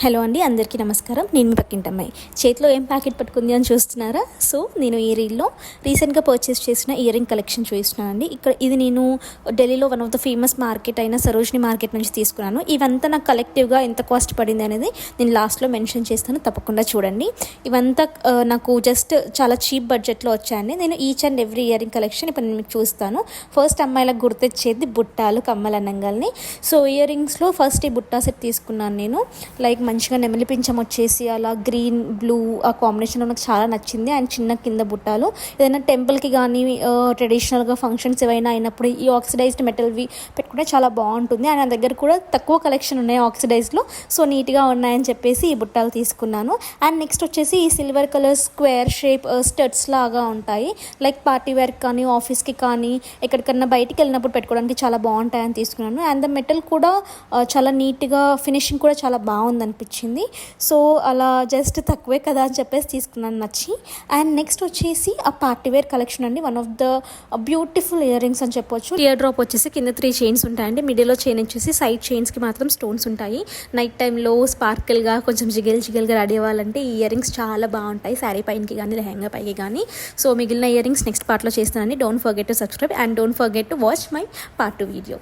Hello అండి, అందరికీ నమస్కారం. నేను మీ పక్కింటి అమ్మాయి. చేతిలో ఏం ప్యాకెట్ పట్టుకుంది అని చూస్తున్నారా? సో నేను ఈ రీల్లో రీసెంట్గా పర్చేస్ చేసిన ఇయర్ రింగ్ కలెక్షన్ చూపిస్తున్నాను అండి. ఇది నేను ఢిల్లీలో one of the famous market అయిన సరోజిని మార్కెట్ నుంచి తీసుకున్నాను. ఇవంతా నాకు కలెక్టివ్గా ఎంత కాస్ట్ పడింది అనేది నేను లాస్ట్లో మెన్షన్ చేస్తాను, తప్పకుండా చూడండి. ఇవంతా నాకు జస్ట్ చాలా చీప్ బడ్జెట్లో వచ్చాయండి. నేను each and every ear ring collection ఇప్పుడు నేను మీకు చూస్తాను. ఫస్ట్ అమ్మాయిలకు గుర్తొచ్చేది బుట్టాలు, కమ్మలు అనంగాల్ని. సో ఇయర్ రింగ్స్లో ఫస్ట్ ఈ బుట్టా సెట్ తీసుకున్నాను నేను. లైక్ మంచిగా నెమలి పింఛం వచ్చేసి అలా గ్రీన్ బ్లూ ఆ కాంబినేషన్లో నాకు చాలా నచ్చింది. అండ్ చిన్న కింద బుట్టాలు ఏదైనా టెంపుల్కి కానీ ట్రెడిషనల్గా ఫంక్షన్స్ ఏవైనా అయినప్పుడు ఈ ఆక్సిడైజ్డ్ మెటల్వి పెట్టుకుంటే చాలా బాగుంటుంది. అండ్ నా దగ్గర కూడా తక్కువ కలెక్షన్ ఉన్నాయి ఆక్సిడైజ్లో, సో నీట్గా ఉన్నాయని చెప్పేసి ఈ బుట్టాలు తీసుకున్నాను. అండ్ నెక్స్ట్ వచ్చేసి ఈ silver colour square shape studs లాగా ఉంటాయి. లైక్ పార్టీ వేర్కి కానీ ఆఫీస్కి కానీ ఎక్కడికన్నా బయటికి వెళ్ళినప్పుడు పెట్టుకోవడానికి చాలా బాగుంటాయని తీసుకున్నాను. అండ్ ద మెటల్ కూడా చాలా నీట్గా ఫినిషింగ్ కూడా చాలా బాగుంది అనిపించింది. సో అలా జస్ట్ తక్కువే కదా అని చెప్పేసి తీసుకున్నాను, నచ్చి. అండ్ నెక్స్ట్ వచ్చేసి ఆ పార్టీ వేర్ కలెక్షన్ అండి. One of the beautiful ear rings అని చెప్పొచ్చు. ఇయర్ డ్రాప్ వచ్చేసి కింద 3 చైన్స్ ఉంటాయండి. మిడిల్లో చైన్ వచ్చేసి సైడ్ చైన్స్కి మాత్రం స్టోన్స్ ఉంటాయి. నైట్ టైంలో స్పార్కిల్గా కొంచెం జిగేల్గా రెడీ అవ్వాలంటే ఈ ఇయర్ రింగ్స్ చాలా బాగుంటాయి, శారీ పైనకి కానీ లెహంగా పైకి కానీ. సో మిగిలిన ఇయర్ రింగ్స్ నెక్స్ట్ పార్ట్లో చేస్తానండి. Don't forget to subscribe and don't forget to watch my part 2 video.